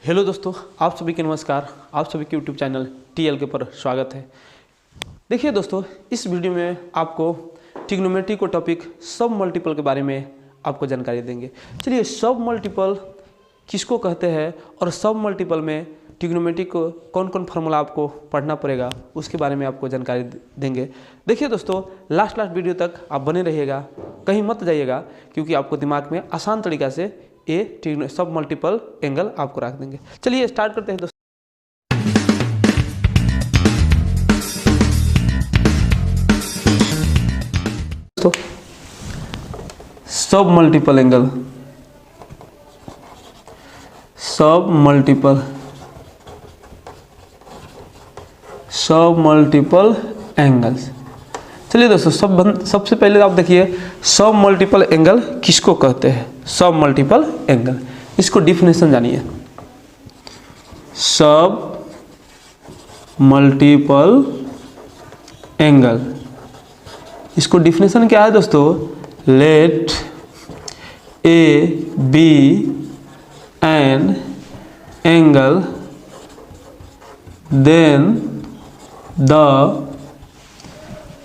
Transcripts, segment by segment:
Hello दोस्तों, आप सभी के नमस्कार। आप सभी के यूट्यूब चैनल टीएल के पर स्वागत है। देखिए दोस्तों, इस वीडियो में आपको ट्रिग्नोमेट्री को टॉपिक सब मल्टीपल के बारे में आपको जानकारी देंगे। चलिए, सब मल्टीपल किसको कहते हैं और सब मल्टीपल में ट्रिग्नोमेट्री को कौन कौन फार्मूला आपको पढ़ना पड़ेगा उसके बारे में आपको जानकारी देंगे। देखिए दोस्तों, लास्ट वीडियो तक आप बने रहिएगा, कहीं मत जाइएगा, क्योंकि आपको दिमाग में आसान तरीका से ये सब मल्टीपल एंगल आपको रख देंगे। चलिए स्टार्ट करते हैं दोस्तों। सब मल्टीपल एंगल, सब मल्टीपल एंगल्स। चलिए दोस्तों, सबसे पहले आप देखिए सब मल्टीपल एंगल किसको कहते हैं। सब मल्टीपल एंगल, इसको डिफिनेशन जानिए। सब मल्टीपल एंगल, इसको डिफिनेशन क्या है दोस्तों? Let A B N angle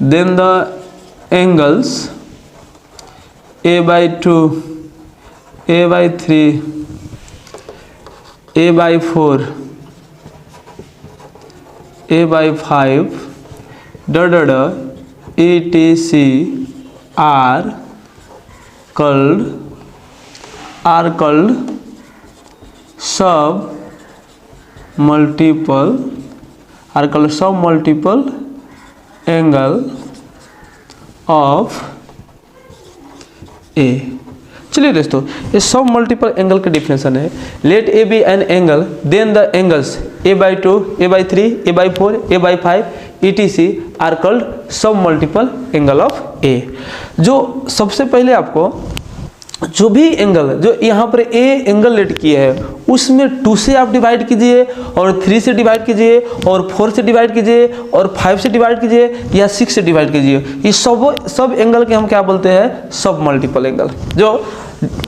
then the angles a by 2, a by 3, a by 4, a by 5 etc are called submultiple angle of A. चलिए दोस्तों, ये सब मल्टीपल एंगल का डिफिनेशन है। Let A B N angle then the angles A by 2, A by 3, A by 4, A by 5 etc are called submultiple angle of A. जो सबसे पहले आपको जो भी एंगल जो यहाँ पर ए एंगल लेट किए है उसमें 2 से आप डिवाइड कीजिए और 3 से डिवाइड कीजिए और 4 से डिवाइड कीजिए और 5 से डिवाइड कीजिए या 6 से डिवाइड कीजिए। ये सब एंगल के हम क्या बोलते हैं? सब मल्टीपल एंगल, जो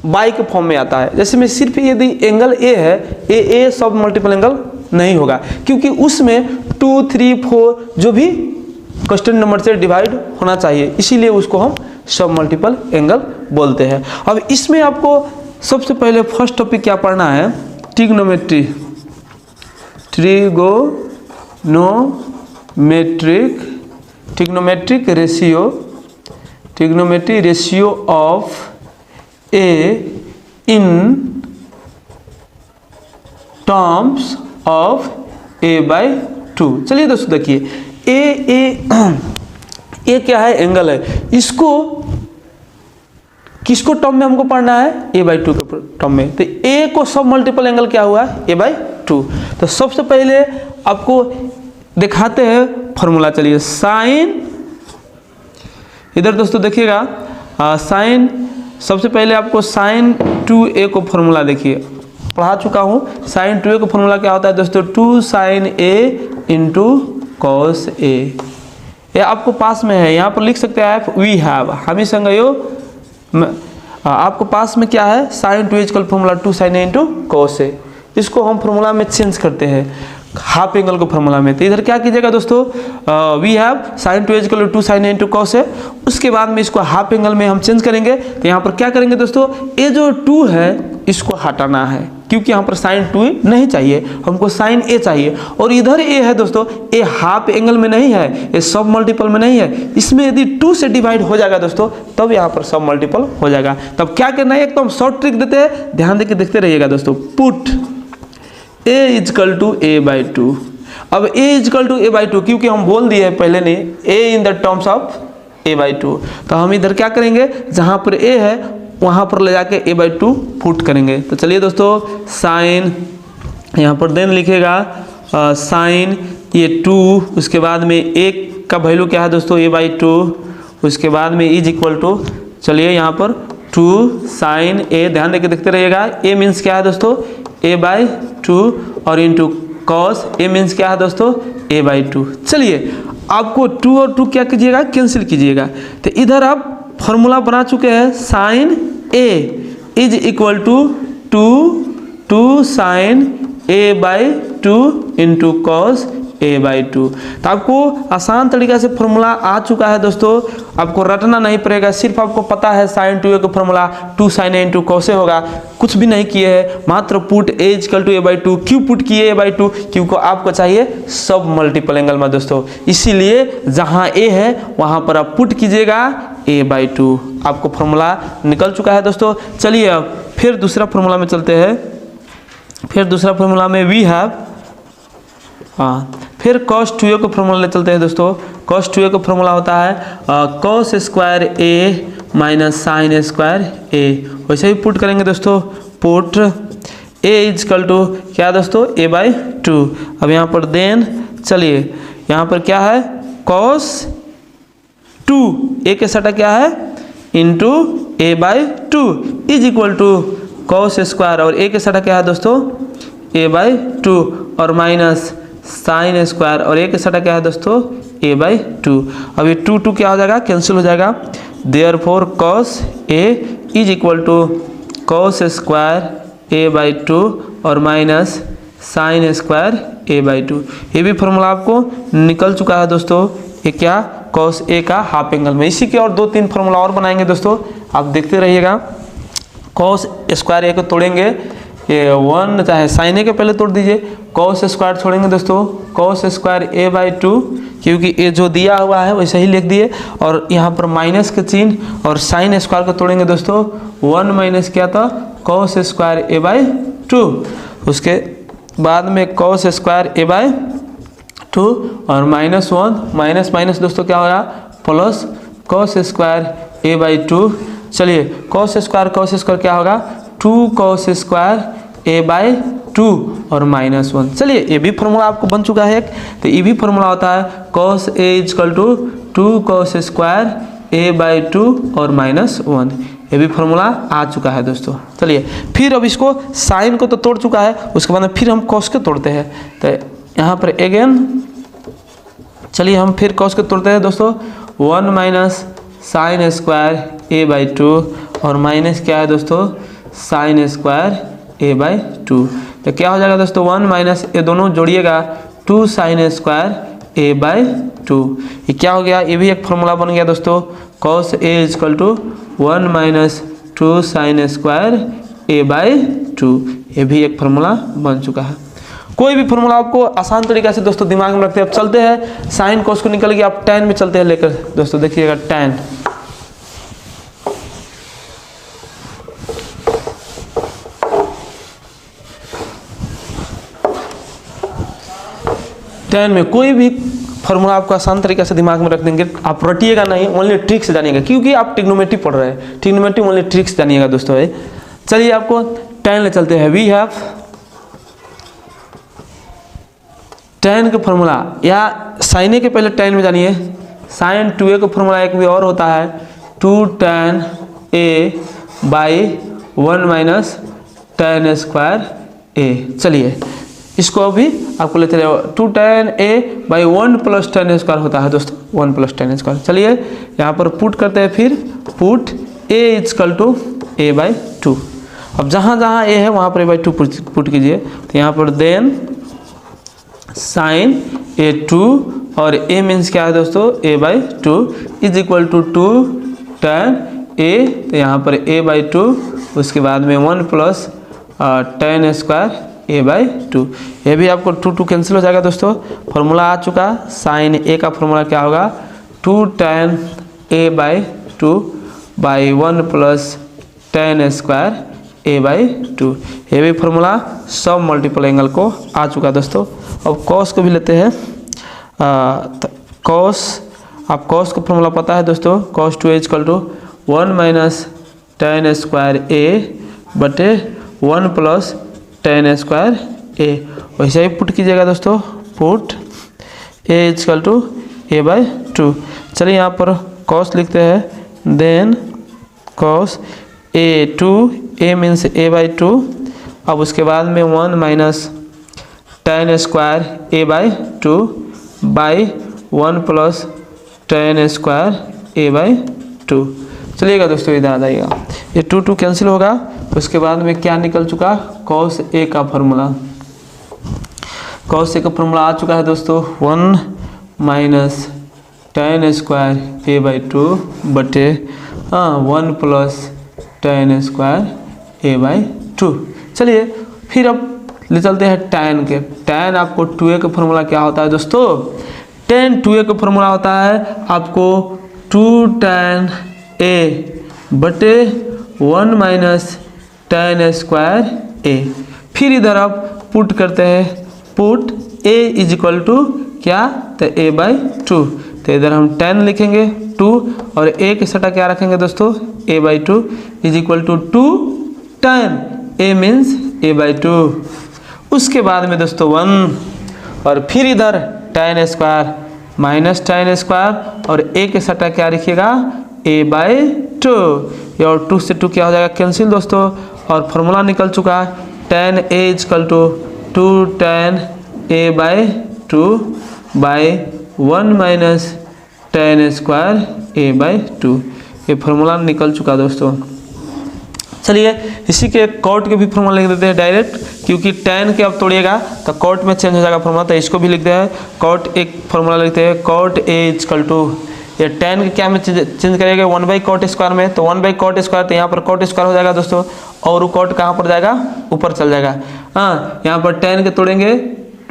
बाई के फॉर्म में आता है। जैसे में सिर्फ यदि एंगल ए है, ए सब मल्टीपल एंगल नहीं होगा, क्योंकि उसमें 2, 3, 4 जो भी कांस्टेंट नंबर से डिवाइड होना चाहिए, इसीलिए उसको हम सब मल्टीपल एंगल बोलते हैं। अब इसमें आपको सबसे पहले फर्स्ट टॉपिक क्या पढ़ना है? Trigonometry, trigonometric ratio of A in terms of A by 2। चलिए दोस्तों देखिए, ए क्या है? एंगल है। इसको किसको टर्म में हमको पढ़ना है? ए बाई 2 के टर्म में। तो ए को सब मल्टीपल एंगल क्या हुआ? ए बाई 2। तो सबसे पहले आपको दिखाते हैं फॉर्मूला। चलिए, साइन, इधर दोस्तों देखिएगा, साइन, सबसे पहले आपको साइन 2a को फॉर्मूला देखिए, पढ़ा चुका हूँ। साइन 2a को फॉर्मूला क्या होता है दोस्तों? 2 sine a into cos a। ये आपको पास में है, यहाँ पर लिख सकते हैं आप वी हैव, हमी संग यो। आपको पास में क्या है? Sine 2a equal formula 2 sine a into cos a। इसको हम फॉर्मूला में चेंज करते हैं हाफ एंगल को फॉर्मूला में। तो इधर क्या कीजिएगा दोस्तों? We have sine 2a equal 2 sine a into cos a। उसके बाद में इसको हाफ एंगल में हम चेंज करेंगे। तो यहाँ पर क्या करेंगे दोस्तों? ये जो 2 है इसको हटाना है, क्योंकि यहाँ पर साइन 2 नहीं चाहिए, हमको साइन a चाहिए। और इधर a है दोस्तों, ये हाफ एंगल में नहीं है, ये सब मल्टीपल में नहीं है। इसमें यदि 2 से डिवाइड हो जाएगा दोस्तों, तब यहाँ पर सब मल्टीपल हो जाएगा। तब क्या करना है? एकदम शॉर्ट ट्रिक देते हैं, ध्यान देके देखते रहिएगा दोस्तों। Put a equal to a by 2। अब a equal to a by 2, क्योंकि हम बोल दिए हैं पहले नहीं, a in the terms of a by 2। तो हम इधर क्या करेंगे? जहाँ पर a है वहाँ पर ले जाके a बाई 2 पुट करेंगे। तो चलिए दोस्तों, साइन, यहाँ पर देन लिखेगा साइन ये 2, उसके बाद में 1 का वैल्यू क्या है दोस्तों? a by 2। उसके बाद में इज इक्वल टू, चलिए यहाँ पर 2 साइन a, ध्यान देके देखते रहिएगा। a मीन्स क्या है दोस्तों? a बाई 2 और इंटू कॉस a मीन्स क्या है दोस्तों? a by 2। चलिए, आपको 2 और 2 क्या कीजिएगा? कैंसिल कीजिएगा। तो इधर आप फॉर्मूला बना चुके हैं, sine a is equal to 2 sine a/2 into cos a/2। तो आपको आसान तरीका से फॉर्मूला आ चुका है दोस्तों, आपको रटना नहीं पड़ेगा, सिर्फ आपको पता है sin 2a का formula 2 sin a into cos a होगा, कुछ भी नहीं किए हैं, मात्र put a equal to a/2। क्यों पुट किए a/2? क्योंकि आपको चाहिए सब मल्टीपल एंगल में दोस्तों, इसीलिए जहाँ a है वहाँ पर आप पुट कीजिएगा a/2। आपको फॉर्मूला निकल चुका है दोस्तों। चलिए अब फिर दूसरा फॉर्मूला में चलते हैं। फिर दूसरा फॉर्मूला में वी हैव, फिर cos 2a को फॉर्मूला ले चलते हैं दोस्तों। cos 2a का फॉर्मूला होता है cos square a minus sine square a। वैसे ही पुट करेंगे दोस्तों, पुट a इजकल टू क्या दोस्तों a/2। अब यहाँ पर देन चलिए यहाँ पर क्या है cos 2 a के सटा क्या है into a/2 is equal to cos square, और a के सटा क्या है दोस्तों a/2 और माइनस साइन स्क्वायर, और a के सटा क्या है दोस्तों a/2। अब ये 2 क्या हो जाएगा कैंसिल हो जाएगा, therefore cos a is equal to cos square a/2 और माइनस साइन स्क्वायर a/2। ये भी फॉर्मूला आपको निकल चुका है दोस्तों, ये क्या cos a का हाफ एंगल में। इसी के और 2-3 फॉर्मूला और बनाएंगे दोस्तों, आप देखते रहिएगा। cos स्क्वायर a को तोड़ेंगे, ये 1 चाहे साइन a के पहले तोड़ दीजिए, cos स्क्वायर छोड़ेंगे दोस्तों cos स्क्वायर a/2, क्योंकि ये जो दिया हुआ है वैसे ही लिख दिए, और यहाँ पर माइनस के चिन्ह, और साइन स्क्वायर को तोड़ेंगे दोस्तों 1 माइनस क्या था cos स्क्वायर a/2, उसके बाद में cos स्क्वायर a/2 और -1 माइनस माइनस दोस्तों क्या होगा प्लस cos स्क्वायर a/2। चलिए cos स्क्वायर क्या होगा 2 cos स्क्वायर a/2 और -1। चलिए ये भी फॉर्मूला आपको बन चुका है एक, तो ये भी फॉर्मूला होता है cos a is equal to 2 cos square a/2 और -1। ये भी फॉर्मूला आ चुका है दोस्तों। चलिए फिर अब इसको साइन को तो तोड़ चुका है, उसके बाद में फिर हम cos को तोड़ते हैं। तो यहाँ पर अगेन चलिए हम फिर cos को तोड़ते हैं दोस्तों, 1 माइनस साइन स्क्वायर a/2 और माइनस क्या है दोस्तों साइन स्क्वायर a/2। तो क्या हो जाएगा दोस्तों 1 माइनस ये दोनों जोड़िएगा 2 साइन स्क्वायर a/2। ये क्या हो गया, ये भी एक फॉर्मूला बन गया दोस्तों, cos a is equal to 1 minus 2 sine square a/2। ये भी एक फॉर्मूला बन चुका है। कोई भी फॉर्मूला आपको आसान तरीका से दोस्तों दिमाग में रखते हैं। अब चलते हैं साइन cos को निकल के आप tan में चलते हैं लेकर दोस्तों, देखिएगा tan। tan में कोई भी फॉर्मूला आपको आसान तरीके से दिमाग में रख देंगे, आप रटिएगा नहीं, ओनली ट्रिक्स जानिएगा, क्योंकि आप ट्रिग्नोमेट्री पढ़ रहे हैं, ट्रिग्नोमेट्री ओनली ट्रिक्स जानिएगा दोस्तों। चलिए आपको tan ले चलते हैं। वी हैव tan का फॉर्मूला, या साइन a के पहले tan में जानिए, साइन 2a का फॉर्मूला एक भी और होता है 2 tan a/1 minus tan square a। चलिए इसको अभी आपको लेते रहे, 2 tan a/1 plus tan square होता है दोस्तों, 1 प्लस tan स्क्वायर। चलिए यहाँ पर पुट करते हैं, फिर put a is equal to a/2। अब जहाँ जहाँ a है वहाँ पर a/2 पुट कीजिए, तो यहाँ पर देन साइन a2 और a मीन्स क्या है दोस्तों a/2 is equal to 2 tan a, तो यहाँ पर a/2, उसके बाद में 1 प्लस tan स्क्वायर a/2। ये भी आपको 2 कैंसिल हो जाएगा दोस्तों। फॉर्मूला आ चुका, साइन a का फॉर्मूला क्या होगा 2 tan a/2 by 1 plus tan square a/2। ये भी फॉर्मूला सब मल्टीपल एंगल को आ चुका दोस्तों। अब cos को भी लेते हैं। cos, आप cos का फॉर्मूला पता है दोस्तों, cos 2a is equal to 1 minus tan square a बटे 1 प्लस tan स्क्वायर a। वैसे ही पुट कीजिएगा दोस्तों, put a is equal to a/2। चलिए यहाँ पर cos लिखते हैं, then cos a2, a means a/2, अब उसके बाद में 1 minus tan square a/2 by 1 plus tan square a/2। चलिएगा दोस्तों इधर आ जाइएगा, ये 2 कैंसिल होगा, उसके बाद में क्या निकल चुका cos a का फॉर्मूला, कॉस ए का फॉर्मूला आ चुका है दोस्तों 1 minus tan square A by 2 बटे 1 plus tan square A by 2। चलिए फिर अब ले चलते हैं tan के। tan आपको 2a का फॉर्मूला क्या होता है दोस्तों? tan 2a का फॉर्मूला होता है आपको 2 tan a बटे 1 माइनस tan स्क्वायर a। फिर इधर आप पुट करते हैं, put a is equal to क्या, तो a बाई 2। तो इधर हम tan लिखेंगे 2 और a के सटा क्या रखेंगे दोस्तों, a by 2 is equal to 2 tan a means a by 2। उसके बाद में दोस्तों 1 और फिर इधर tan square minus tan square और a के सटा क्या रखिएगा, a बाई 2। और 2 से 2 क्या हो जाएगा, कैंसिल दोस्तों। और फॉर्मूला निकल चुका है tan a is equal to 2 tan a by 2 by 1 minus tan square a by 2। ये फॉर्मूला निकल चुका दोस्तों। चलिए इसी के कॉट के भी फॉर्मूला लिख देते हैं डायरेक्ट, क्योंकि tan के अब तोड़िएगा तो कॉट में चेंज हो जाएगा फॉर्मूला। तो इसको भी लिखते हैं कॉट, एक फॉर्मूला लिखते हैं कॉट a इजकल टू, ये tan के क्या में चेंज करेगा 1 बाई कॉट स्क्वायर में, तो 1 बाई कॉट स्क्वायर, तो यहाँ पर कॉट स्क्वायर हो जाएगा दोस्तों। और वो कॉट कहाँ पर जाएगा, ऊपर चल जाएगा। यहाँ पर tan के तोड़ेंगे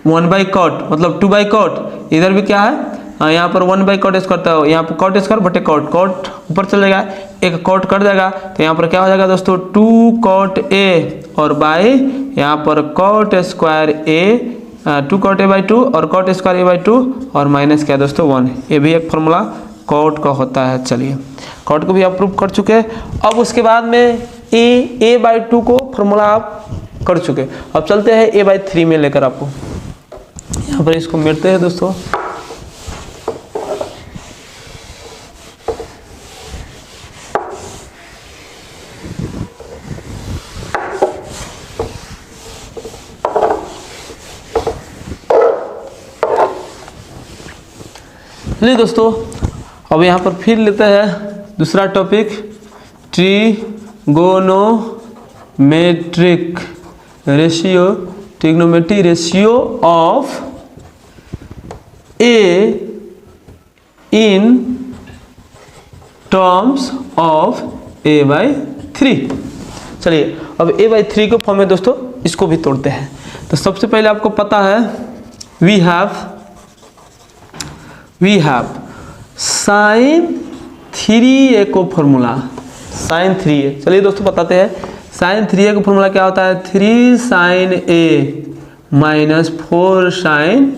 1 बाई कॉट मतलब 2 बाई कॉट, इधर भी क्या है यहाँ पर 1 बाई कॉट स्क्वायर, तो यहाँ पर कॉट स्क्वायर बटे कॉट, कॉट ऊपर चल जाएगा, एक कॉट कट जाएगा। तो यहाँ पर क्या हो जाएगा दोस्तों 2 कॉट a और बाई यहाँ पर cot square a 2 cot a by 2 और कॉट स्क्वायर a बाई 2 और माइनस क्या दोस्तों 1। ये भी एक फॉर्मूला कॉट का होता है। चलिए कॉट को भी आप प्रूव कर चुके हैं। अब उसके बाद में a बाई 2 को फॉर्मूला आप कर चुके। अब चलते हैं a बाई 3 में लेकर आपको, यहाँ पर इसको मिलते हैं दोस्तों। चलिए दोस्तों अब यहाँ पर फिर लेते हैं दूसरा topic, trigonometric ratio, trigonometry ratio of a in terms of a by 3। चलिए अब a बाई 3 के फॉर्म में दोस्तों इसको भी तोड़ते हैं। तो सबसे पहले आपको पता है वी हैव साइन 3a को फॉर्मूला, साइन 3a। चलिए दोस्तों बताते हैं साइन 3a का फॉर्मूला क्या होता है, 3 sine a minus 4 sine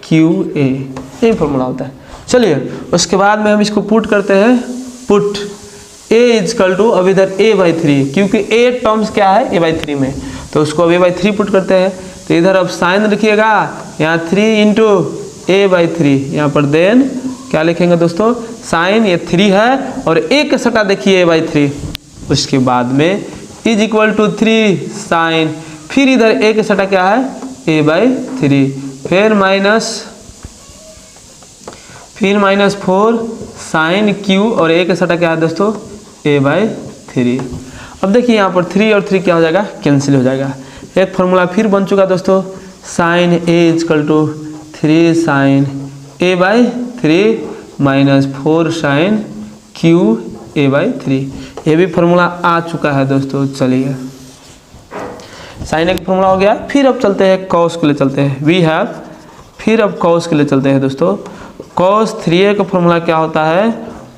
QA, यही फॉर्मूला होता है। चलिए उसके बाद में हम इसको पुट करते हैं, पुट a इजकल टू, अब इधर a बाई 3, क्योंकि a टर्म्स क्या है a बाई 3 में, तो उसको अब a बाई 3 पुट करते हैं। तो इधर अब साइन लिखिएगा यहाँ 3 इंटू a बाई 3, यहाँ पर देन क्या लिखेंगे दोस्तों, साइन ये 3 है और a के सटा देखिए a बाई 3। उसके बाद में इज इक्वल टू 3 साइन, फिर इधर a के सटा क्या है a बाई 3, फिर माइनस 4 साइन q और a के सटा क्या है दोस्तों a बाई 3। अब देखिए यहाँ पर 3 और 3 क्या हो जाएगा, कैंसिल हो जाएगा। एक फॉर्मूला फिर बन चुका दोस्तों, sine a is equal to 3 sine a by 3 minus 4 sine q a by 3। ये भी फॉर्मूला आ चुका है दोस्तों। चलिए साइन a का फॉर्मूला हो गया। फिर अब चलते हैं कॉस के लिए चलते हैं, वी हैव, फिर अब कॉस के लिए चलते हैं दोस्तों। कॉस 3a का फॉर्मूला क्या होता है,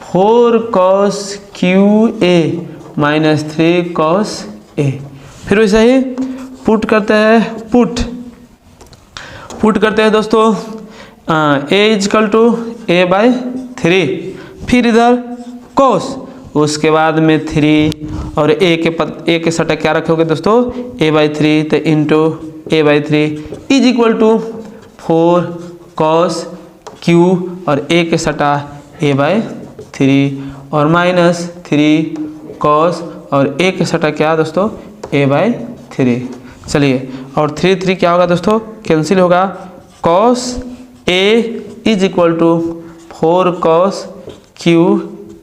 4 cos QA minus 3 cos a। फिर वैसे ही पुट करते हैं, पुट करते हैं दोस्तों a is equal to a by 3, फिर इधर कॉस, उसके बाद में 3 और a के सटा क्या रखोगे दोस्तों a बाई 3, तो into a by 3 is equal to 4 cos q और a के सटा a बाई 3 और माइनस 3 कॉस और a के सटा क्या दोस्तों a बाई 3। चलिए और 3 क्या होगा दोस्तों, कैंसिल होगा, cos a is equal to 4 cos q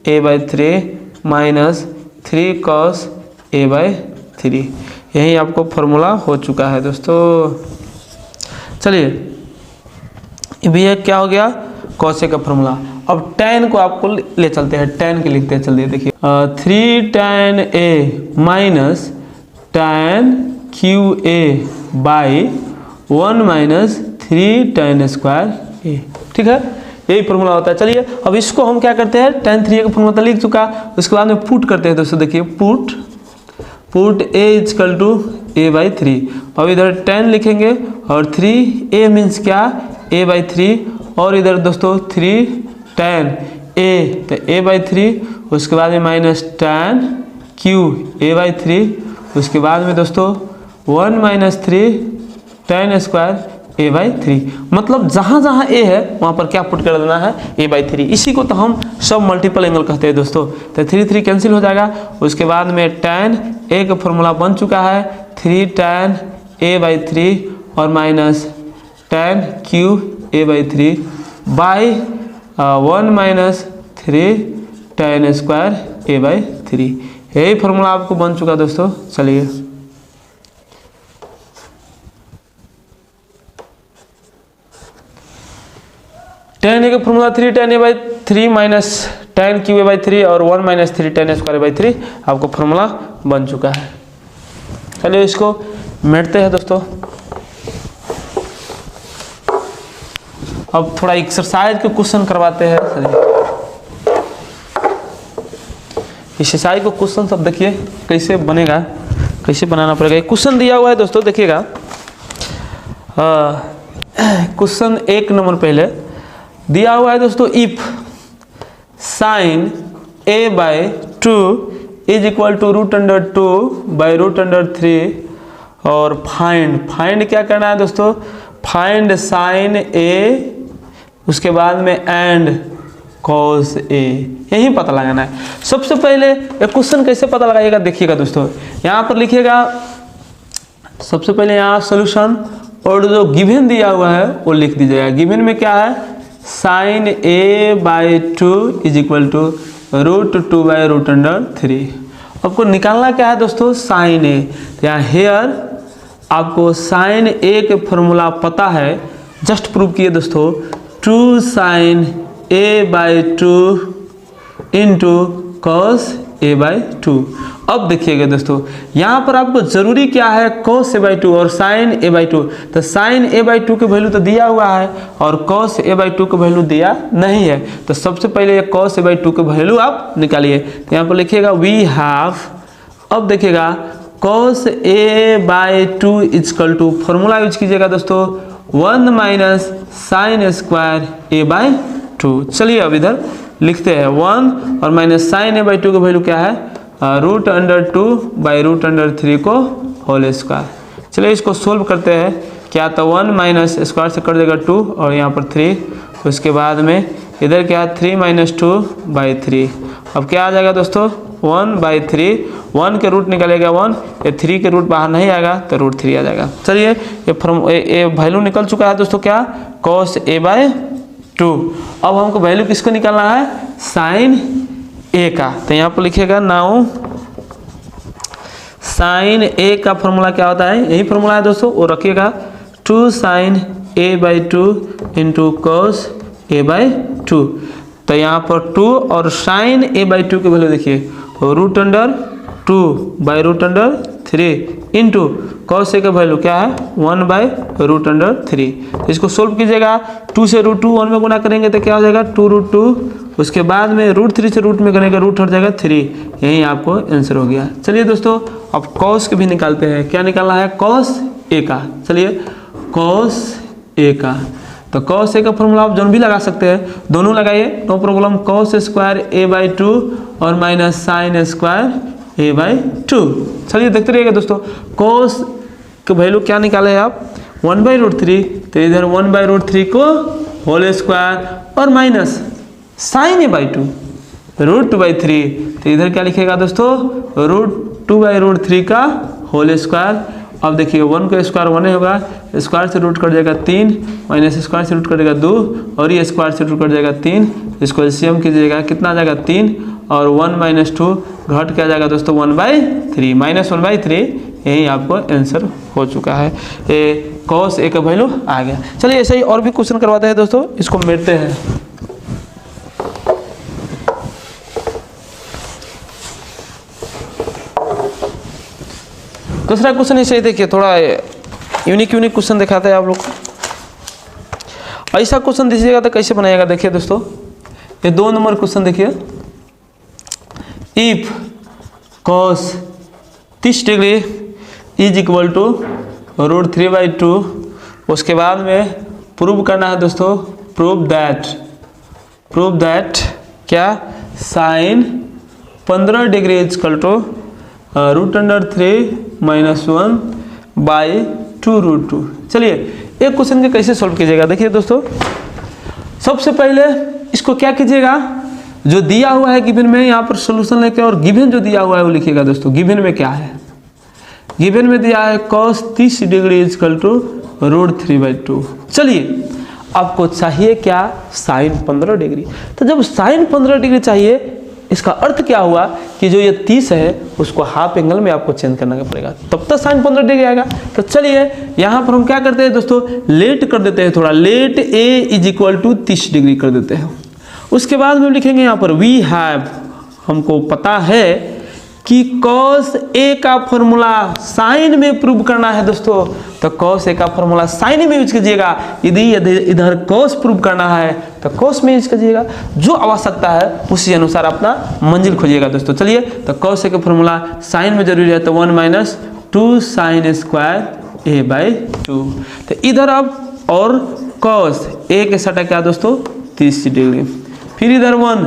a by 3 minus 3 cos a by 3। यही आपको फॉर्मूला हो चुका है दोस्तों। चलिए भैया क्या हो गया, कॉस ए का फॉर्मूला। अब tan को आपको ले चलते हैं, tan के लिखते हैं, चलिए देखिए 3 tan a minus tan QA by 1 minus 3 tan square a, ठीक है, यही फॉर्मूला होता है। चलिए अब इसको हम क्या करते हैं, tan 3a का फॉर्मूला तो लिख चुका, उसके बाद में पुट करते हैं दोस्तों, देखिए put a is equal to a by 3। अब इधर tan लिखेंगे और 3a मीन्स क्या, a बाई 3, और इधर दोस्तों 3 tan a तो a बाई 3, उसके बाद में minus tan q a by 3, उसके बाद में दोस्तों 1 minus 3 tan square a by 3। मतलब जहाँ जहाँ a है वहाँ पर क्या पुट कर देना है, a बाई 3। इसी को तो हम सब मल्टीपल एंगल कहते हैं दोस्तों। तो 3 कैंसिल हो जाएगा, उसके बाद में tan a का फॉर्मूला बन चुका है 3 tan a बाई 3 और minus tan q a by 3 by 1 minus 3 tan square a by 3। यही फॉर्मूला आपको बन चुका दोस्तों। चलिए tan a का formula 3 tan a by 3 minus tan q a by 3 और 1 minus 3 tan square a by 3 आपको फॉर्मूला बन चुका है। चलिए इसको मिटते हैं दोस्तों। अब थोड़ा एक्सरसाइज के क्वेश्चन करवाते हैं। एक्सरसाइज को क्वेश्चन सब देखिए कैसे बनेगा, कैसे बनाना पड़ेगा। एक क्वेश्चन दिया हुआ है दोस्तों, देखिएगा क्वेश्चन 1 नंबर पहले दिया हुआ है दोस्तों, if sine a by 2 is equal to √2 by √3 और फाइंड क्या करना है दोस्तों, फाइंड साइन a, उसके बाद में एंड कॉस a, यही पता लगाना है। सबसे पहले ये क्वेश्चन कैसे पता लगाइएगा देखिएगा दोस्तों, यहाँ पर लिखिएगा सबसे पहले यहाँ सॉल्यूशन और जो गिवन दिया हुआ है वो लिख दीजिएगा। गिवन में क्या है, sine a by 2 is equal to √2 by √3। आपको निकालना क्या है दोस्तों, साइन a। यहाँ हेयर आपको साइन a के फॉर्मूला पता है, जस्ट प्रूव किए दोस्तों, 2 sine a by 2 into cos a by 2। अब देखिएगा दोस्तों यहाँ पर आपको जरूरी क्या है, कॉस a बाई 2 और साइन a बाई 2। तो साइन a बाई 2 की वैल्यू तो दिया हुआ है और कॉस a बाई 2 की वैल्यू दिया नहीं है। तो सबसे पहले ये कॉस a बाई 2 की वैल्यू आप निकालिए। तो यहाँ पर लिखिएगा वी हैव, अब देखिएगा cos a by 2 is equal to, formula use कीजिएगा दोस्तों 1 minus sine square a by 2। चलिए अब इधर लिखते हैं 1 और माइनस साइन a बाई 2 की वैल्यू क्या है, √2 बाई √3 को होल स्क्वायर। चलिए इसको सोल्व करते हैं। क्या तो 1 माइनस स्क्वायर से कर देगा 2 और यहाँ पर 3, उसके बाद में इधर क्या है 3 माइनस 2 बाई 3। अब क्या आ जाएगा दोस्तों 1 बाई 3, 1 के रूट निकलेगा 1, ये 3 के रूट बाहर नहीं आएगा तो √3 आ जाएगा। चलिए ये वैल्यू निकल चुका है दोस्तों, क्या, कॉस a बाई 2। अब हमको वैल्यू किसको निकालना है, साइन a का। तो यहाँ पर लिखिएगा नाउ साइन a का फॉर्मूला क्या होता है, यही फॉर्मूला है दोस्तों, वो रखिएगा 2 sine a by 2 into cos a by 2। तो यहाँ पर 2 और साइन a बाई 2 की वैल्यू देखिए √2 बाई √3 इंटू कॉस a का वैल्यू क्या है 1 बाई √3। इसको सोल्व कीजिएगा, 2 से √2 1 में गुना करेंगे तो क्या हो जाएगा 2√2, उसके बाद में √3 से रूट में करेंगे रूट हट जाएगा 3। यही आपको आंसर हो गया। चलिए दोस्तों अब कॉस के भी निकालते हैं। क्या निकालना है, कॉस a का। चलिए कॉस a का, तो कॉस a का फॉर्मूला आप जोन भी लगा सकते हैं, दोनों लगाइए, no problem. Cos square a by 2 और minus sine square a by 2। चलिए देखते रहिएगा दोस्तों, कॉस की वैल्यू क्या निकाले आप 1 बाई √3, तो इधर 1 बाई √3 को होल स्क्वायर और minus sine a by 2 √2 by 3, तो इधर क्या लिखेगा दोस्तों √2 बाई √3 का होल स्क्वायर। अब देखिए 1 का स्क्वायर 1 होगा, स्क्वायर से रूट कट जाएगा 3, माइनस स्क्वायर से रूट कट जाएगा 2 और ये स्क्वायर से रूट कट जाएगा 3। इसको एलसीएम कीजिएगा, कितना आ जाएगा 3 और 1 माइनस 2 घट क्या जाएगा दोस्तों 1 बाई 3, -1 बाई 3 यही आपको आंसर हो चुका है, ये cos A का वैल्यू आ गया। चलिए ऐसे ही और भी क्वेश्चन करवाते हैं दोस्तों, इसको मिटते हैं। दूसरा क्वेश्चन ऐसे ही देखिए, थोड़ा यूनिक क्वेश्चन दिखाते हैं आप लोग को। ऐसा क्वेश्चन दीजिएगा तो कैसे बनाएगा, देखिए दोस्तों ये 2 नंबर क्वेश्चन देखिए। If cos 30 degree is equal to √3/2, उसके बाद में प्रूव करना है दोस्तों, प्रूव दैट क्या sine 15 degree is equal to √3 - 1/2√2। चलिए एक क्वेश्चन के कैसे सॉल्व कीजिएगा, देखिए दोस्तों सबसे पहले इसको क्या कीजिएगा, जो दिया हुआ है गिवन में यहाँ पर सॉल्यूशन लेके, और गिवन जो दिया हुआ है वो लिखिएगा दोस्तों। गिवन में क्या है, गिवन में दिया है cos 30 degree is equal to √3/2। चलिए आपको चाहिए क्या, साइन 15 डिग्री। तो जब साइन 15 डिग्री चाहिए, इसका अर्थ क्या हुआ कि जो ये 30 है उसको हाफ एंगल में आपको चेंज करना पड़ेगा, तब तक साइन 15 डिग्री आएगा। तो चलिए यहाँ पर हम क्या करते हैं दोस्तों, लेट कर देते हैं, थोड़ा let A is equal to 30 degree कर देते हैं। उसके बाद में लिखेंगे यहाँ पर वी हैव, हमको पता है कि cos A का फॉर्मूला साइन में प्रूव करना है दोस्तों, तो cos A का फॉर्मूला साइन में यूज कीजिएगा। यदि इधर cos प्रूव करना है तो cos में यूज कीजिएगा। जो आवश्यकता है उसी अनुसार अपना मंजिल खोजिएगा दोस्तों। चलिए तो cos A का फॉर्मूला साइन में जरूरी है, तो 1 - 2 sin स्क्वायर A/2। तो इधर अब और cos A के सटा क्या दोस्तों 30 डिग्री, फिर इधर 1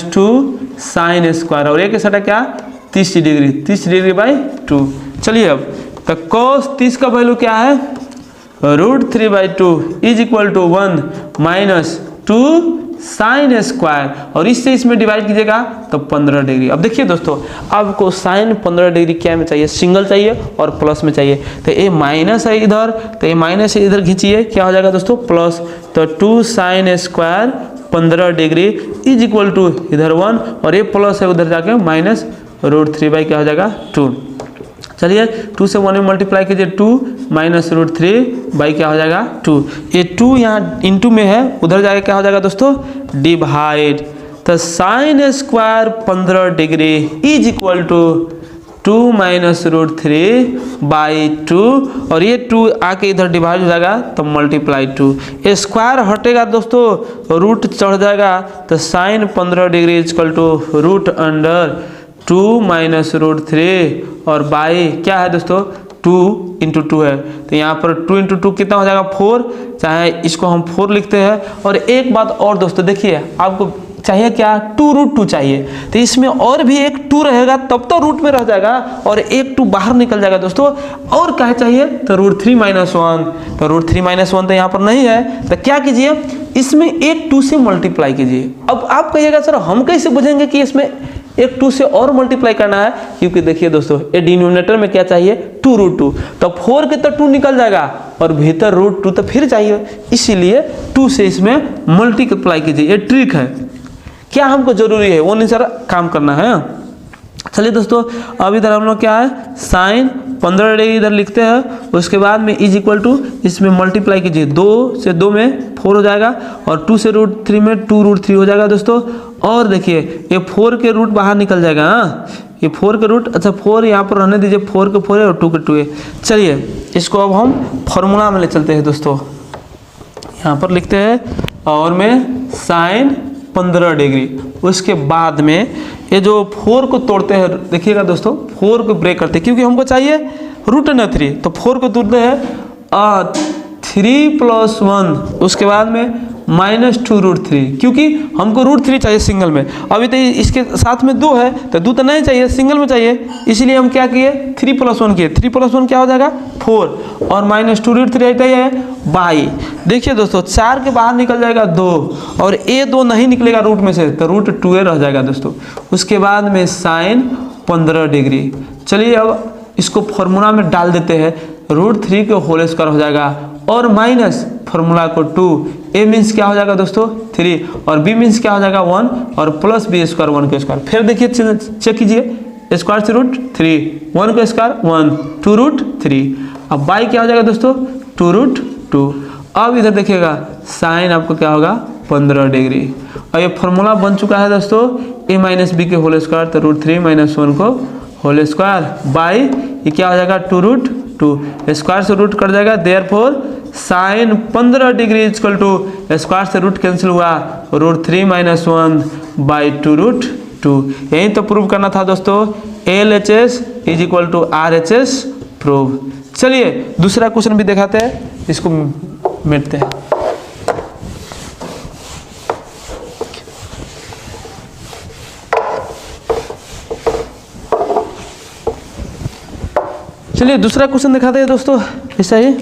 - 2 sin स्क्वायर, और A के सटा क्या 30 डिग्री/2। चलिए अब तो cos 30 का वैल्यू क्या है, √3/2 is equal to 1 - 2 sin square, और इससे इसमें डिवाइड कीजिएगा तो 15 डिग्री। अब देखिए दोस्तों आपको साइन 15 डिग्री क्या में चाहिए, सिंगल चाहिए और प्लस में चाहिए। तो ये माइनस है इधर, तो ये माइनस है इधर खींचिए, क्या हो जाएगा दोस्तों प्लस, तो 2 sin square 15 degree is equal to इधर 1, और ये प्लस है उधर जाके माइनस √3 क्या हो जाएगा 2। चलिए 2 से 1 में मल्टीप्लाई कीजिए, 2 - √3 क्या हो जाएगा 2। ये 2 यहाँ इंटू में है, उधर जाके क्या हो जाएगा दोस्तों डिवाइड, तो sine square 15 degree is equal to 2 - √3/2, और ये 2 आके इधर डिवाइड हो जाएगा तो मल्टीप्लाई 2, ये स्क्वायर हटेगा दोस्तों, रूट चढ़ जाएगा, तो sine 15 degree is equal to √2 - √3, और बाई क्या है दोस्तों 2 × 2 है, तो यहाँ पर 2 × 2 कितना हो जाएगा 4, चाहे इसको हम 4 लिखते हैं। और एक बात और दोस्तों देखिए, आपको चाहिए क्या 2√2 चाहिए, तो इसमें और भी एक 2 रहेगा तब तो रूट में रह जाएगा, और एक 2 बाहर निकल जाएगा दोस्तों। और क्या चाहिए तो √3 - 1, तो √3 - 1 तो यहाँ पर नहीं है, तो क्या कीजिए इसमें एक 2 से मल्टीप्लाई कीजिए। अब आप कहिएगा सर हम कैसे बुझेंगे कि इसमें एक 2 से और मल्टीप्लाई करना है, क्योंकि देखिए दोस्तों ये डिनोमिनेटर में क्या चाहिए 2√2, तो 4 के तो 2 निकल जाएगा और भीतर √2 तो फिर चाहिए, इसीलिए 2 से इसमें मल्टीप्लाई कीजिए। ये ट्रिक है, क्या हमको जरूरी है वो अनुसार काम करना है। चलिए दोस्तों अब इधर हम लोग क्या है साइन 15 डिग्री इधर लिखते हैं, उसके बाद में इज इक्वल टू इसमें मल्टीप्लाई कीजिए, 2 से 2 में 4 हो जाएगा, और 2 से √3 में 2√3 हो जाएगा दोस्तों। और देखिए ये 4 के रूट बाहर निकल जाएगा, ये 4 के रूट, अच्छा 4 यहाँ पर रहने दीजिए, 4 के 4 है और 2 के 2 है। चलिए इसको अब हम फॉर्मूला में ले चलते हैं दोस्तों, यहाँ पर लिखते हैं और में साइन 15 डिग्री, उसके बाद में ये जो 4 को तोड़ते हैं, देखिएगा दोस्तों 4 को ब्रेक करते हैं, क्योंकि हमको चाहिए √3, तो 4 को तोड़ते हैं 3 + 1, उसके बाद में -2√3, क्योंकि हमको √3 चाहिए सिंगल में। अभी तो इसके साथ में 2 है, तो 2 तो नहीं चाहिए, सिंगल में चाहिए, इसलिए हम क्या किए 3 + 1 किए। 3 + 1 क्या हो जाएगा 4, और -2√3 रहता ही है बाई। देखिए दोस्तों 4 के बाहर निकल जाएगा 2, और ये 2 नहीं निकलेगा रूट में से, तो √2 रह जाएगा दोस्तों। उसके बाद में साइन 15 डिग्री। चलिए अब इसको फॉर्मूला में डाल देते हैं, √3 के होल स्क्वायर हो जाएगा, और माइनस फॉर्मूला को 2, a मीन्स क्या हो जाएगा दोस्तों 3, और b मीन्स क्या हो जाएगा 1, और प्लस b² 1 के स्क्वायर। फिर देखिए चेक कीजिए स्क्वायर से रूट 3, 1 का स्क्वायर 1, 2 रूट 3। अब बाई क्या हो जाएगा दोस्तों 2 रूट 2। अब इधर देखिएगा साइन आपको क्या होगा 15 डिग्री। और ये फॉर्मूला बन चुका है दोस्तों a माइनस बी के होल स्क्वायर, तो रूट 3 माइनस 1 को होल स्क्वायर बाई ये क्या हो जाएगा 2 रूट 2, स्क्वायर से रूट कट जाएगा, therefore sine 15 degree equal to square से रूट कैंसिल हुआ रूट 3 माइनस 1 बाई 2 रूट 2। यही तो प्रूव करना था दोस्तों, LHS is equal to RHS prove. चलिए दूसरा क्वेश्चन भी दिखाते हैं, इसको मिटते हैं। चलिए दूसरा क्वेश्चन दिखाते हैं दोस्तों, ऐसा ही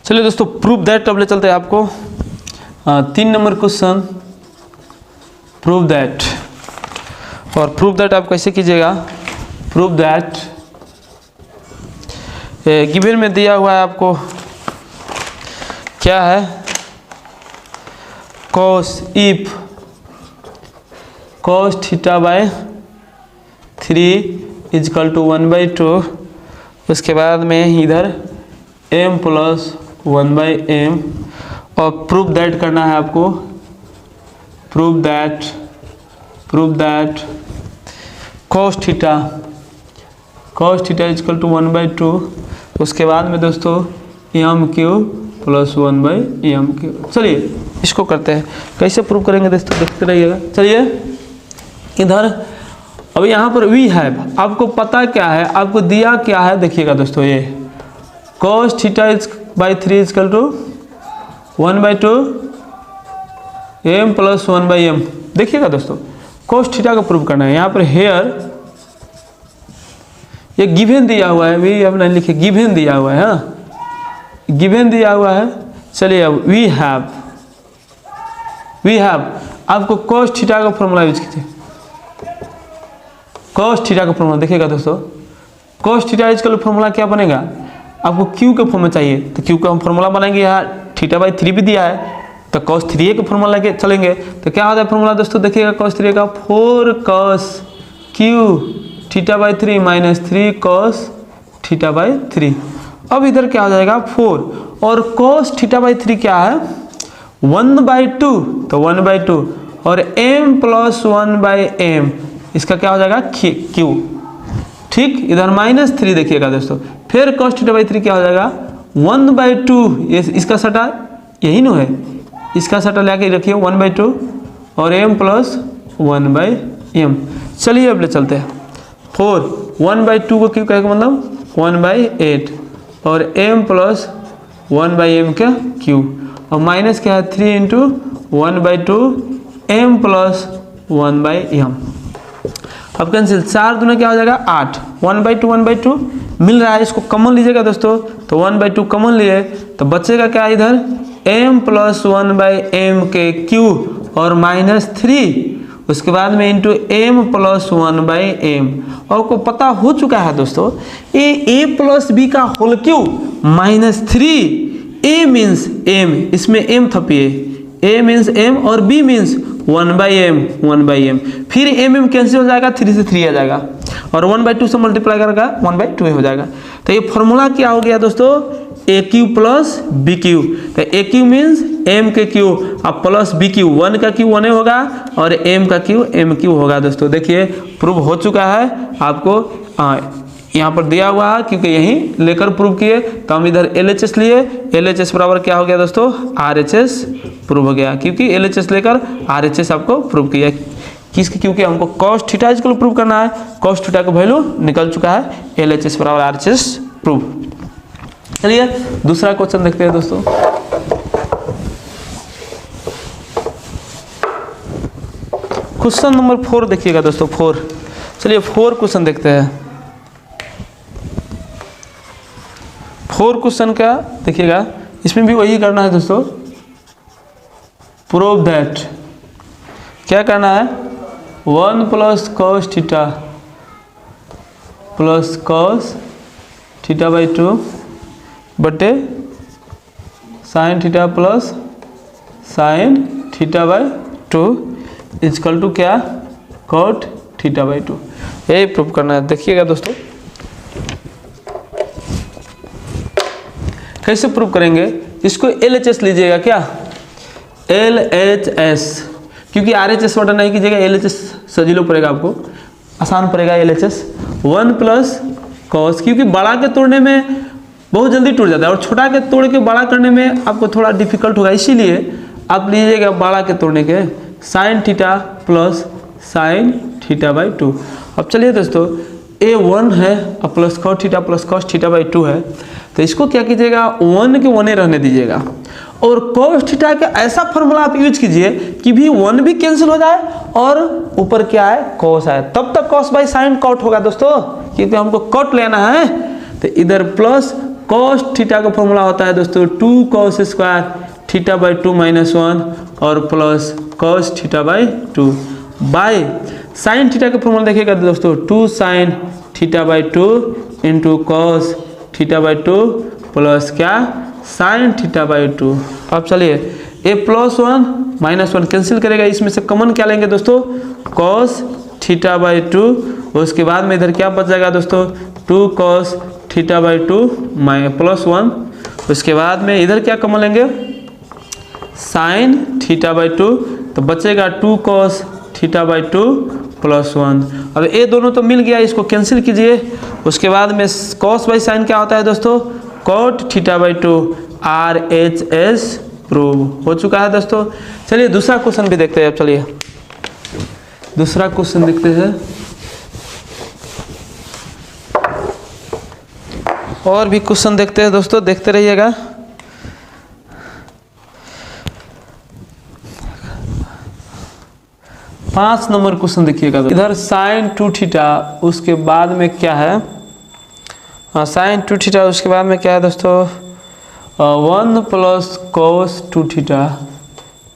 चलिए दोस्तों प्रूव दैट। अब ले चलते हैं आपको 3 नंबर क्वेश्चन, प्रूव दैट। और प्रूव दैट आप कैसे कीजिएगा, प्रूव दैट गिवन में दिया हुआ है आपको क्या है, cos इफ cos theta by 3 is equal to 1/2, उसके बाद में इधर m प्लस 1/m। और प्रूव दैट करना है आपको, prove that cos theta is equal to 1/2, उसके बाद में दोस्तों m cube plus 1/m cube. चलिए इसको करते हैं, कैसे प्रूव करेंगे दोस्तों देखते रहिएगा। चलिए इधर अब यहाँ पर वी हैव, आपको पता क्या है, आपको दिया क्या है देखिएगा दोस्तों, ये cos theta is by 3 is equal to 1/2 m plus 1/m। देखिएगा दोस्तों cos थीटा को प्रूव करना है। यहाँ पर हेयर ये गिवन दिया हुआ है, वी अब नहीं लिखे, गिवन दिया हुआ है, हाँ गिवन दिया हुआ है। चलिए अब वी हैव आपको cos थीटा का फॉर्मूला यूज कीजिए, cos थीटा का फॉर्मूला देखिएगा दोस्तों, cos थीटा इजकल फॉर्मूला क्या बनेगा, आपको q का फॉर्मूला चाहिए तो q का हम फॉर्मूला बनाएंगे। यहाँ थीटा बाई 3 भी दिया है तो cos 3a का फॉर्मूला लेके चलेंगे, तो क्या होता है फॉर्मूला दोस्तों देखिएगा cos 3a का 4 cos q theta by 3 minus 3 cos theta by 3। अब इधर क्या हो जाएगा 4, और cos थीटा बाई 3 क्या है 1/2, तो 1/2 और m प्लस 1/m, इसका क्या हो जाएगा q। ठीक, इधर -3 देखिएगा दोस्तों, फिर cos थीटा बाई 3 क्या हो जाएगा 1/2, ये इसका सटा यही ना है, इसका सटा लेके रखिए 1/2 और m प्लस 1/m। चलिए अब ले चलते हैं 4, 1/2 को क्यों कहेगा मतलब 1/8 और m प्लस 1/m का क्यूब, और माइनस क्या है 3 इंटू 1/2 m प्लस 1/m। अब कैंसिल, 4 दूना क्या हो जाएगा 8, 1/2 मिल रहा है, इसको कॉमन लीजिएगा दोस्तों, तो 1/2 कॉमन लिए तो बचेगा क्या इधर m प्लस 1/m के क्यूब और -3, उसके बाद में इंटू m प्लस 1/m। और को पता हो चुका है दोस्तों a प्लस b का whole cube -3, a means m, इसमें m थपिए, a मीन्स m और b मीन्स 1/m, फिर m कैंसिल हो जाएगा, 3 से 3 आ जाएगा और 1/2 से मल्टीप्लाई करेगा 1/2 हो जाएगा। तो ये फॉर्मूला क्या हो गया दोस्तों ए क्यू प्लस बी क्यू, तो ए क्यू मीन्स एम के क्यू अब प्लस बी क्यू, 1 का क्यू 1 होगा और एम का क्यू एम क्यू होगा। दोस्तों देखिए प्रूव हो चुका है, आपको यहाँ पर दिया हुआ है क्योंकि यहीं लेकर प्रूव किए, तो हम इधर LHS लिए, LHS बराबर क्या हो गया दोस्तों RHS प्रूव हो गया, क्योंकि LHS लेकर RHS आपको प्रूव किया किसकी, क्योंकि हमको cos थीटा इक्वल प्रूव करना है, cos थीटा का वैल्यू निकल चुका है, LHS बराबर RHS प्रूव। चलिए दूसरा क्वेश्चन देखते हैं दोस्तों। क्वेश्चन नंबर 4 देखिएगा दोस्तों, 4। चलिए 4 क्वेश्चन देखते हैं। 4 क्वेश्चन का देखिएगा, इसमें भी वही करना है दोस्तों, प्रूव दैट क्या करना है 1 plus cos theta plus cos theta by 2 बटे sine theta plus sine theta by 2 is equal to क्या, कॉट थीटा बाई 2। यही प्रूव करना है। देखिएगा दोस्तों कैसे प्रूव करेंगे, इसको LHS लीजिएगा क्या, LHS, क्योंकि RHS बटा नहीं कीजिएगा, LHS सजीलो पड़ेगा, आपको आसान पड़ेगा LHS। 1 प्लस कॉस, क्योंकि बड़ा के तोड़ने में बहुत जल्दी टूट जाता है और छोटा के तोड़ के बड़ा करने में आपको थोड़ा डिफिकल्ट होगा, इसीलिए आप लीजिएगा बड़ा के तोड़ने के sign theta plus sine theta by 2। अब चलिए दोस्तों A 1 है और plus cos theta plus cos theta by 2 है, तो इसको क्या कीजिएगा 1 के 1 रहने दीजिएगा और कॉस थीटा का ऐसा फॉर्मूला आप यूज कीजिए कि भी 1 भी कैंसिल हो जाए और ऊपर क्या है कॉस आए, तब तक कॉस बाई साइन कॉट होगा दोस्तों, क्योंकि हमको कॉट लेना है। तो इधर प्लस कॉस थीटा का फॉर्मूला होता है दोस्तों 2 cos square theta by 2 minus 1 और plus cos theta by 2 by sine theta का फॉर्मूला देखिएगा दोस्तों 2 sign theta by 2 into cos theta by 2 plus क्या साइन थीटा बाई 2। अब चलिए A प्लस 1 माइनस 1 कैंसिल करेगा, इसमें से कॉमन क्या लेंगे दोस्तों कॉस थीटा बाई 2, उसके बाद में इधर क्या बच जाएगा दोस्तों 2 कॉस थीटा बाई 2 प्लस 1, उसके बाद में इधर क्या कॉमन लेंगे साइन थीटा बाई 2, तो बचेगा 2 कॉस थीटा बाई 2 प्लस 1। अब ये दोनों तो मिल गया, इसको कैंसिल कीजिए, उसके बाद में कॉस बाई साइन क्या होता है दोस्तों cot theta by 2 RHS prove हो चुका है दोस्तों। चलिए दूसरा क्वेश्चन भी देखते हैं। अब चलिए दूसरा क्वेश्चन देखते हैं, और भी क्वेश्चन देखते हैं दोस्तों, देखते रहिएगा। पाँच नंबर क्वेश्चन देखिएगा, इधर साइन 2 थीटा, उसके बाद में क्या है साइन 2 थीटा, उसके बाद में क्या है दोस्तों 1 प्लस कॉस 2 थीटा,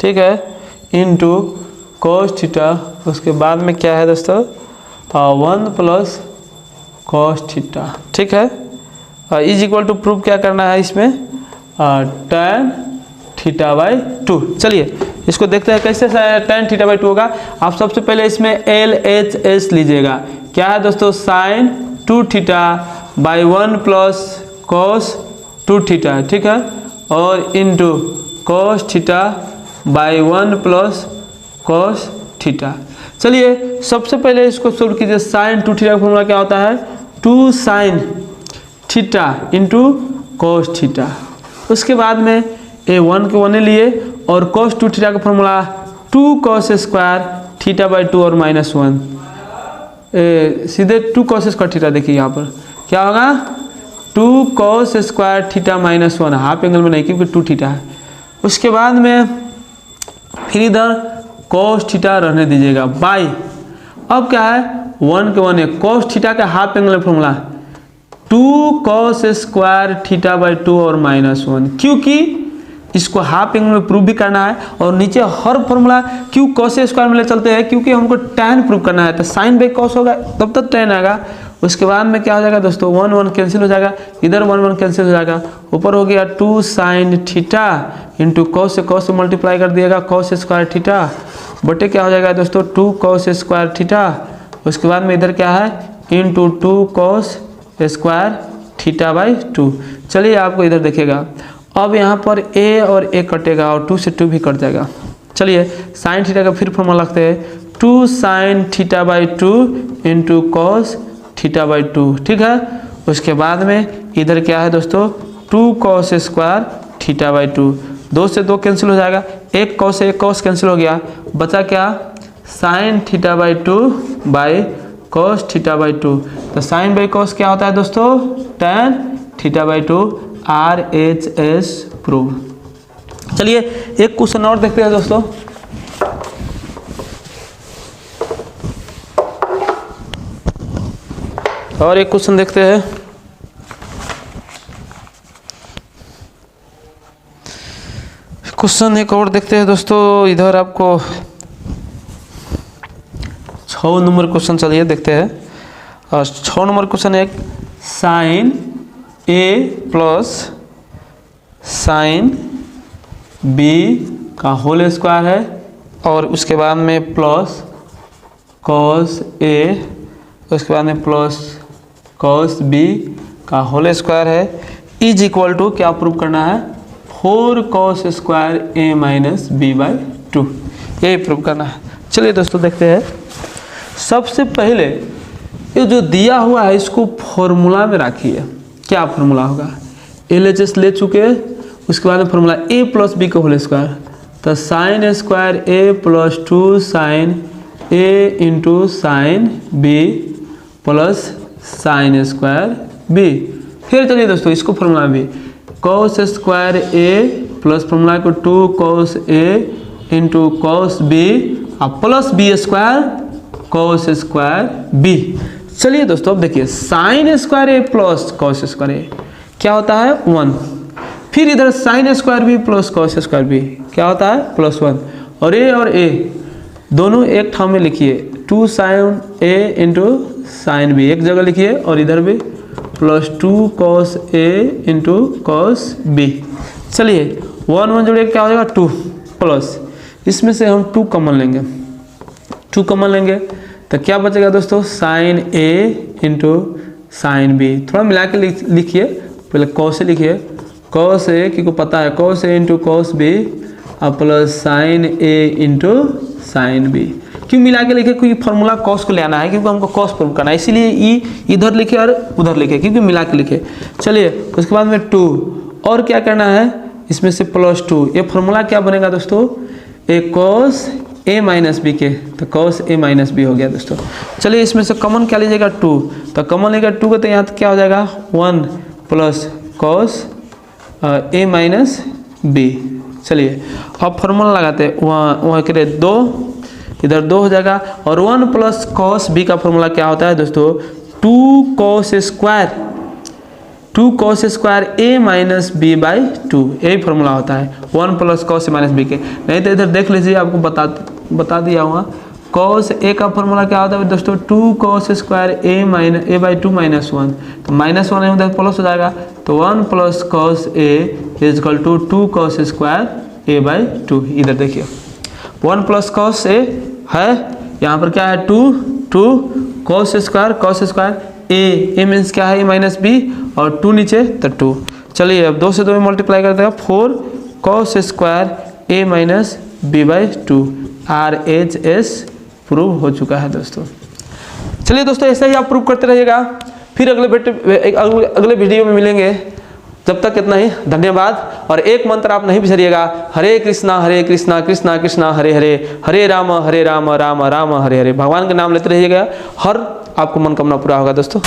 ठीक है, इंटू कॉस थीटा, उसके बाद में क्या है दोस्तों 1 प्लस कॉस थीटा, ठीक है। इज इक्वल टू प्रूफ क्या करना है इसमें tan थीटा बाई 2। चलिए इसको देखते हैं कैसे tan थीटा बाई 2 होगा। आप सबसे पहले इसमें LHS लीजिएगा, क्या है दोस्तों sine 2 theta by 1 plus cos 2 theta, ठीक है, और into cos theta by 1 plus cos theta. चलिए सबसे पहले इसको सोल्व कीजिए। साइन 2 थीटा का फॉर्मूला क्या होता है 2 sine theta into cos theta, उसके बाद में A1 के 1 लिए और cos 2 थीटा का formula 2 cos square theta by 2 और माइनस 1, सीधे 2 cos स्क्वायर थीटा। देखिए यहाँ पर क्या होगा 2 cos square theta minus 1, half angle में नहीं क्योंकि 2 थीटा है। उसके बाद में फिर इधर cos थीटा रहने दीजिएगा बाई, अब क्या है 1 के 1 है cos थीटा का हाफ एंगल में formula 2 cos square theta by 2 और माइनस 1, क्योंकि इसको हाफ एंगल में प्रूव भी करना है और नीचे हर फॉर्मूला क्यों cos स्क्वायर में ले चलते हैं क्योंकि हमको tan प्रूव करना है, तो साइन बाई cos होगा तब तक tan आएगा। उसके बाद में क्या हो जाएगा दोस्तों 1 1 कैंसिल हो जाएगा, इधर 1 1 कैंसिल हो जाएगा, ऊपर हो गया 2 साइन थीटा इंटू cos से मल्टीप्लाई कर दिएगा cos स्क्वायर थीटा बटे क्या हो जाएगा दोस्तों 2 cos स्क्वायर थीटा, उसके बाद में इधर क्या है into 2 cos square theta by 2। चलिए आपको इधर देखेगा, अब यहाँ पर a और a कटेगा और 2 से 2 भी कट जाएगा। चलिए साइन थीटा का फिर फॉर्मूला लगते हैं 2 sign theta by 2 into cos theta by 2, ठीक है। उसके बाद में इधर क्या है दोस्तों 2 cos स्क्वायर थीटा बाई 2, 2 से 2 कैंसिल हो जाएगा, एक cos से एक cos कैंसिल हो गया, बचा क्या sign theta by 2 by cos theta by 2। तो साइन बाई cos क्या होता है दोस्तों tan theta by 2 RHS prove. चलिए एक क्वेश्चन और देखते हैं दोस्तों, और एक क्वेश्चन देखते हैं। क्वेश्चन एक और देखते हैं दोस्तों, इधर आपको 6 नंबर क्वेश्चन चलिए देखते हैं। और 6 नंबर क्वेश्चन एक sine A plus sine B का होल स्क्वायर है और उसके बाद में प्लस कॉस ए, उसके बाद में प्लस कॉस बी का होल स्क्वायर है इज इक्वल टू क्या प्रूव करना है 4 cos square A minus B by 2, यही प्रूव करना है। चलिए दोस्तों देखते हैं। सबसे पहले ये जो दिया हुआ है इसको फॉर्मूला में रखिए। क्या फॉर्मूला होगा, LHS ले चुके, उसके बाद में फॉर्मूला ए प्लस बी का होल स्क्वायर, तो sine square A plus 2 sine A into sine B plus sine square B. फिर चलिए दोस्तों इसको फॉर्मूला भी cos square A plus formula को 2 cos A into cos B और plus B square cos square B. चलिए दोस्तों अब देखिए sine square A plus cos square A क्या होता है 1, फिर इधर sine square B plus cos square B क्या होता है +1, और ए दोनों एक ठाव में लिखिए 2 sine A into sine B एक जगह लिखिए और इधर भी +2 cos A into cos B. चलिए 1 1 जोड़िए क्या हो जाएगा 2 प्लस इसमें से हम 2 कॉमन लेंगे, 2 कॉमन लेंगे तो क्या बचेगा दोस्तों sign A into sine B. थोड़ा मिला के लिखिए, पहले कॉस से लिखिए, कॉस ए क्योंकि पता है cos A into cos B और plus sign A into sine B. क्यों मिला के लिखे, क्योंकि फॉर्मूला कॉस को ले आना है, क्योंकि हमको कॉस प्रूव करना है, इसीलिए ई इधर लिखे और उधर लिखे क्योंकि मिला के लिखे। चलिए उसके बाद में 2 और क्या करना है इसमें से +2, ये फॉर्मूला क्या बनेगा दोस्तों ए कॉस ए माइनस बी के, तो कॉस ए माइनस बी हो गया दोस्तों। चलिए इसमें से कॉमन क्या लीजिएगा 2, तो कॉमन लेगा 2 को तो यहाँ क्या हो जाएगा 1 plus cos A minus B. चलिए अब फॉर्मूला लगाते हैं, वहाँ के 2 इधर 2 हो जाएगा और 1 प्लस कॉस बी का फॉर्मूला क्या होता है दोस्तों 2 cos square A minus B by 2, यही फॉर्मूला होता है 1 plus cos A minus B के। नहीं तो इधर देख लीजिए आपको बता दिया हुआ कॉस ए का फॉर्मूला क्या होता है दोस्तों 2 cos square A by 2 minus 1, तो -1 है उधर प्लस हो जाएगा, तो 1 plus cos A is equal to 2 cos square A by 2। इधर देखिए 1 प्लस कॉस ए है, यहाँ पर क्या है 2 कॉस स्क्वायर ए मीन्स क्या है ए माइनस बी और 2 नीचे तो 2। चलिए अब 2 से 2 में मल्टीप्लाई कर देगा 4 cos square A minus B by 2, RHS prove हो चुका है दोस्तों। चलिए दोस्तों ऐसा ही आप प्रूव करते रहिएगा, फिर अगले वीडियो में मिलेंगे। जब तक इतना ही, धन्यवाद। और एक मंत्र आप नहीं बिसरिएगा, हरे कृष्णा कृष्णा कृष्णा हरे हरे, हरे राम राम राम हरे हरे। भगवान के नाम लेते रहिएगा, हर आपको मनोकामना पूरा होगा दोस्तों।